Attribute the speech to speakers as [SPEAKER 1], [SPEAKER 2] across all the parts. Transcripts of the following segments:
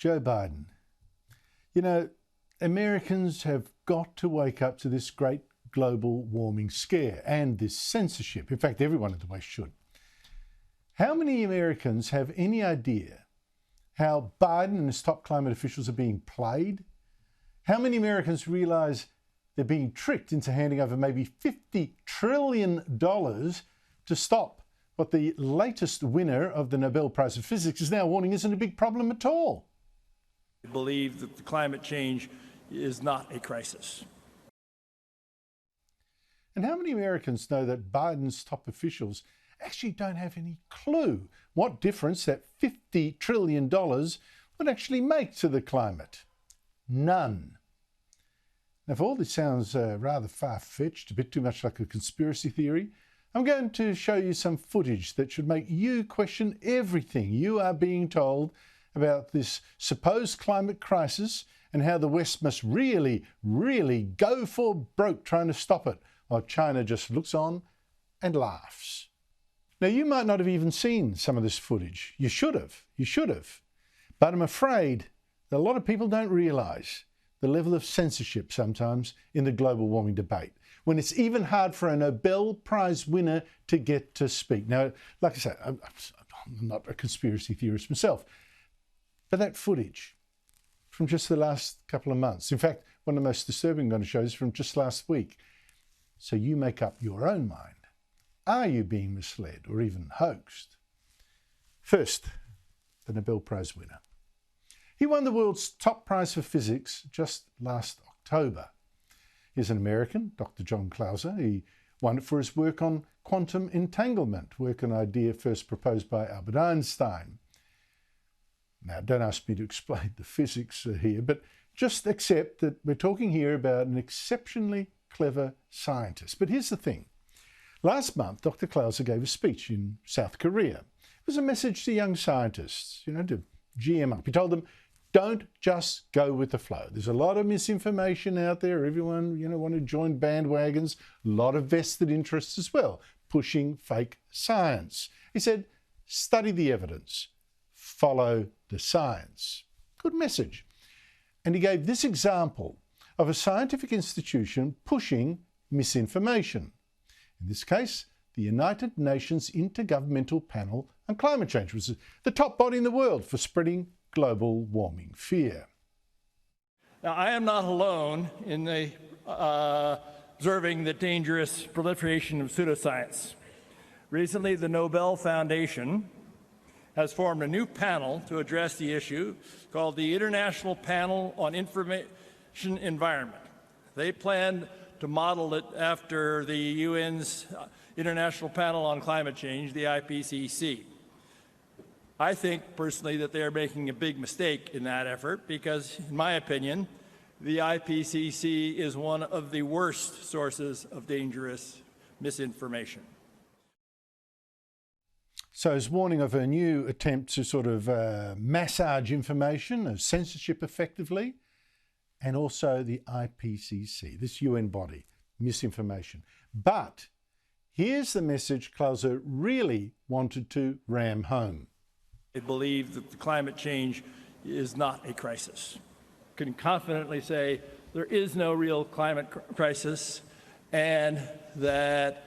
[SPEAKER 1] Joe Biden. You know, Americans have got to wake up to this great global warming scare and this censorship. In fact, everyone in the West should. How many Americans have any idea how Biden and his top climate officials are being played? How many Americans realise they're being tricked into handing over maybe $50 trillion to stop what the latest winner of the Nobel Prize in Physics is now warning isn't a big problem at all?
[SPEAKER 2] I believe that the climate change is not a crisis.
[SPEAKER 1] And how many Americans know that Biden's top officials actually don't have any clue what difference that $50 trillion would actually make to the climate? None. Now, if all this sounds rather far-fetched, a bit too much like a conspiracy theory, I'm going to show you some footage that should make you question everything you are being told about this supposed climate crisis and how the West must really, really go for broke trying to stop it, while China just looks on and laughs. Now, you might not have even seen some of this footage. You should have. But I'm afraid that a lot of people don't realise the level of censorship sometimes in the global warming debate, when it's even hard for a Nobel Prize winner to get to speak. Now, like I say, I'm not a conspiracy theorist myself, but that footage from just the last couple of months, in fact, one of the most disturbing I'm going to show is from just last week. So you make up your own mind. Are you being misled or even hoaxed? First, the Nobel Prize winner. He won the world's top prize for physics just last October. He's an American, Dr. John Clauser. He won it for his work on quantum entanglement, work and idea first proposed by Albert Einstein. Now, don't ask me to explain the physics here, but just accept that we're talking here about an exceptionally clever scientist. But here's the thing. Last month, Dr. Clauser gave a speech in South Korea. It was a message to young scientists, to GM up. He told them, don't just go with the flow. There's a lot of misinformation out there. Everyone, want to join bandwagons. A lot of vested interests as well, pushing fake science. He said, study the evidence. Follow the science. Good message. And he gave this example of a scientific institution pushing misinformation. In this case, the United Nations Intergovernmental Panel on Climate Change was the top body in the world for spreading global warming fear.
[SPEAKER 2] Now, I am not alone in observing the dangerous proliferation of pseudoscience. Recently, the Nobel Foundation has formed a new panel to address the issue called the International Panel on Information Environment. They plan to model it after the UN's International Panel on Climate Change, the IPCC. I think personally that they are making a big mistake in that effort because, in my opinion, the IPCC is one of the worst sources of dangerous misinformation.
[SPEAKER 1] So his warning of a new attempt to sort of massage information, of censorship effectively, and also the IPCC, this UN body, misinformation. But here's the message Clauser really wanted to ram home.
[SPEAKER 2] I believe that the climate change is not a crisis. I can confidently say there is no real climate crisis, and that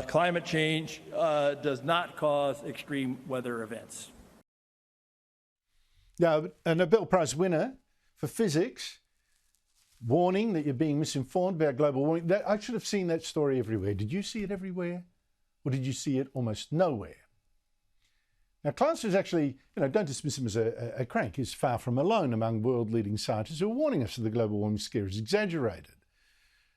[SPEAKER 2] climate change does not cause extreme weather events.
[SPEAKER 1] Now, a Nobel Prize winner for physics, warning that you're being misinformed about global warming. I should have seen that story everywhere. Did you see it everywhere? Or did you see it almost nowhere? Now, Clauser is actually, don't dismiss him as a crank. He's far from alone among world-leading scientists who are warning us that the global warming scare is exaggerated.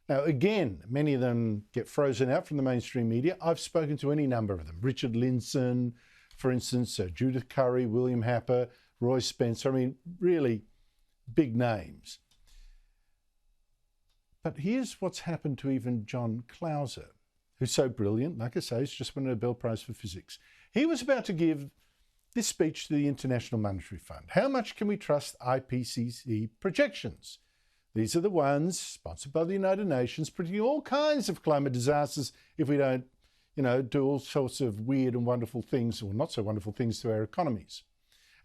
[SPEAKER 1] Now, again, many of them get frozen out from the mainstream media. I've spoken to any number of them. Richard Lindzen, for instance, Judith Curry, William Happer, Roy Spencer. Really big names. But here's what's happened to even John Clauser, who's so brilliant. Like I say, he's just won a Nobel Prize for Physics. He was about to give this speech to the International Monetary Fund. How much can we trust IPCC projections? These are the ones sponsored by the United Nations, predicting all kinds of climate disasters if we don't, do all sorts of weird and wonderful things, or not so wonderful things, to our economies.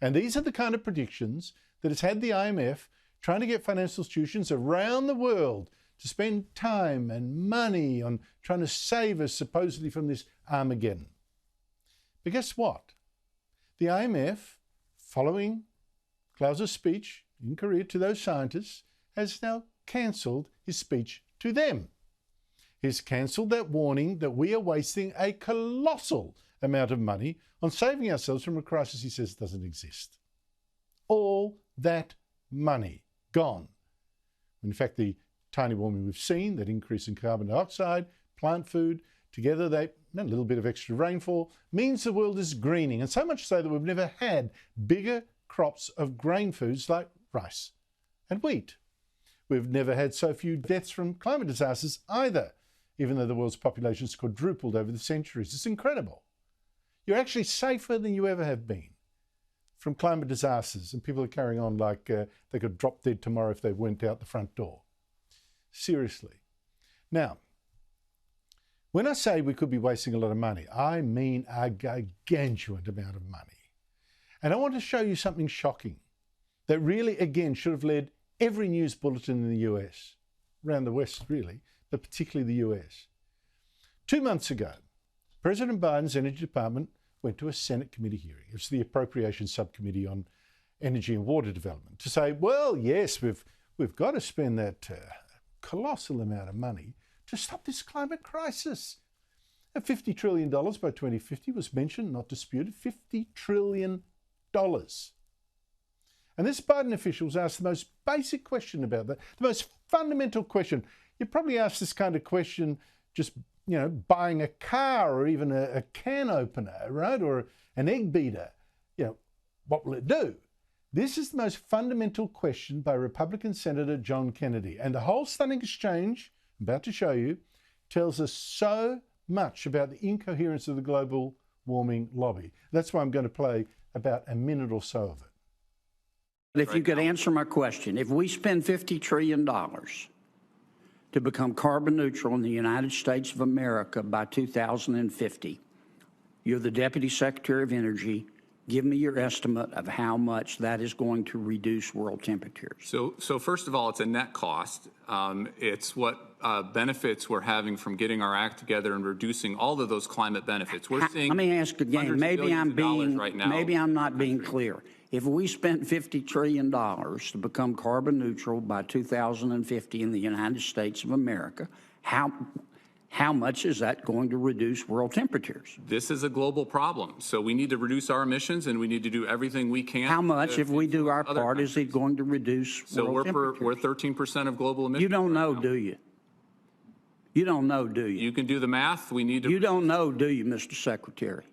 [SPEAKER 1] And these are the kind of predictions that has had the IMF trying to get financial institutions around the world to spend time and money on trying to save us supposedly from this Armageddon. But guess what? The IMF, following Klaus's speech in Korea to those scientists, has now cancelled his speech to them. He's cancelled that warning that we are wasting a colossal amount of money on saving ourselves from a crisis he says doesn't exist. All that money gone. In fact, the tiny warming we've seen, that increase in carbon dioxide, plant food, together a little bit of extra rainfall, means the world is greening. And so much so that we've never had bigger crops of grain foods like rice and wheat. We've never had so few deaths from climate disasters either, even though the world's population has quadrupled over the centuries. It's incredible. You're actually safer than you ever have been from climate disasters, and people are carrying on like they could drop dead tomorrow if they went out the front door. Seriously. Now, when I say we could be wasting a lot of money, I mean a gargantuan amount of money. And I want to show you something shocking that really, again, should have led every news bulletin in the US, around the West really, but particularly the US. 2 months ago, President Biden's Energy Department went to a Senate committee hearing. It was the Appropriations Subcommittee on Energy and Water Development to say, well, yes, we've got to spend that colossal amount of money to stop this climate crisis. $50 trillion by 2050 was mentioned, not disputed, $50 trillion. And this Biden officials asked the most basic question about that, the most fundamental question. You probably ask this kind of question just, buying a car or even a can opener, right? Or an egg beater. What will it do? This is the most fundamental question by Republican Senator John Kennedy. And the whole stunning exchange I'm about to show you tells us so much about the incoherence of the global warming lobby. That's why I'm going to play about a minute or so of it.
[SPEAKER 3] But if you could answer my question, if we spend $50 trillion to become carbon neutral in the United States of America by 2050, you're the Deputy Secretary of Energy. Give me your estimate of how much that is going to reduce world temperatures.
[SPEAKER 4] So first of all, it's a net cost. It's what benefits we're having from getting our act together and reducing all of those climate benefits. We're seeing.
[SPEAKER 3] Let me ask again. Maybe I'm not being clear. If we spent $50 trillion to become carbon neutral by 2050 in the United States of America, how much is that going to reduce world temperatures?
[SPEAKER 4] This is a global problem. So we need to reduce our emissions, and we need to do everything we can.
[SPEAKER 3] How much, if we do our part, is it going to reduce world temperatures?
[SPEAKER 4] So we're 13% of global emissions.
[SPEAKER 3] You don't know, do you? You don't know, do you?
[SPEAKER 4] You can do the math. We need to.
[SPEAKER 3] You don't know, do you, Mr. Secretary?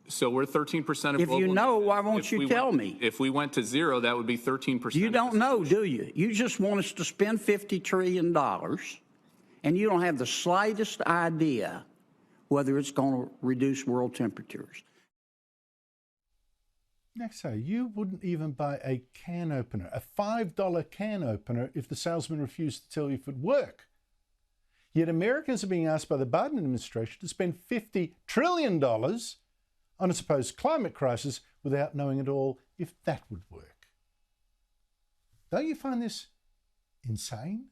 [SPEAKER 4] So we're 13% of global emissions.
[SPEAKER 3] If you know, why won't you tell me?
[SPEAKER 4] If we went to zero, that would be 13%.
[SPEAKER 3] You don't know, do you? You just want us to spend $50 trillion, and you don't have the slightest idea whether it's going to reduce world temperatures.
[SPEAKER 1] Next, you wouldn't even buy a can opener, a $5 can opener, if the salesman refused to tell you if it would work. Yet Americans are being asked by the Biden administration to spend $50 trillion on a supposed climate crisis without knowing at all if that would work. Don't you find this insane?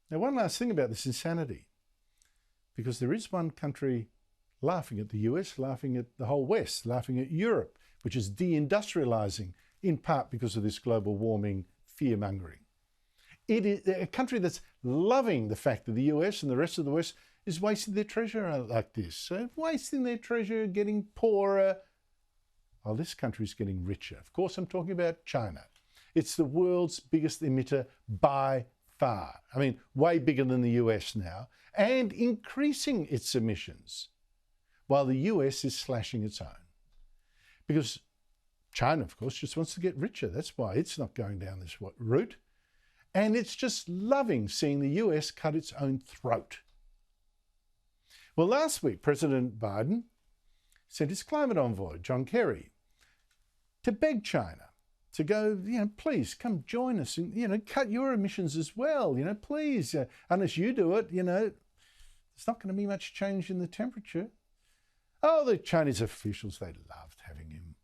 [SPEAKER 1] Now, one last thing about this insanity, because there is one country laughing at the US, laughing at the whole West, laughing at Europe, which is deindustrializing, in part because of this global warming fear-mongering. It is a country that's loving the fact that the US and the rest of the West is wasting their treasure like this. So wasting their treasure, getting poorer, while this country's getting richer. Of course, I'm talking about China. It's the world's biggest emitter by far. I mean, way bigger than the US now, and increasing its emissions, while the US is slashing its own. Because China, of course, just wants to get richer. That's why it's not going down this route. And it's just loving seeing the US cut its own throat. Well, last week, President Biden sent his climate envoy, John Kerry, to beg China to go, please come join us and, cut your emissions as well, please. Unless you do it, there's not going to be much change in the temperature. Oh, the Chinese officials, they loved having him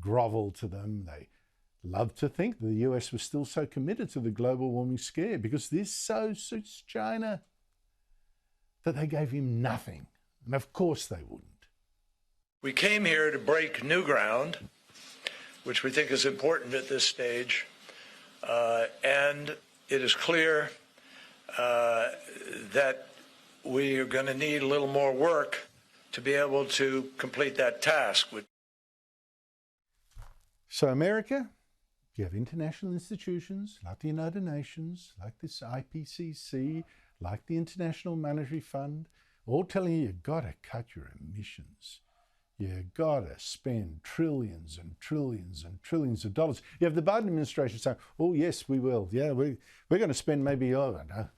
[SPEAKER 1] grovel to them. They love to think that the US was still so committed to the global warming scare because this so suits China that they gave him nothing. And of course they wouldn't.
[SPEAKER 5] We came here to break new ground, which we think is important at this stage. And it is clear that we are going to need a little more work to be able to complete that task.
[SPEAKER 1] So America, you have international institutions like the United Nations, like this IPCC, like the International Monetary Fund, all telling you you've got to cut your emissions. You've got to spend trillions and trillions and trillions of dollars. You have the Biden administration saying, oh, yes, we will. Yeah, we're going to spend maybe, I don't know,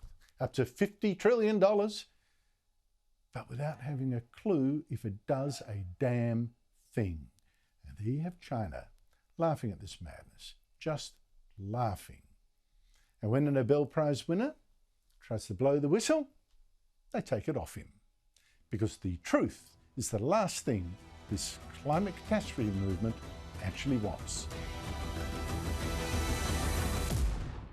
[SPEAKER 1] up to $50 trillion, but without having a clue if it does a damn thing. And there you have China laughing at this madness, just laughing. And when a Nobel Prize winner tries to blow the whistle, they take it off him. Because the truth is the last thing this climate catastrophe movement actually wants.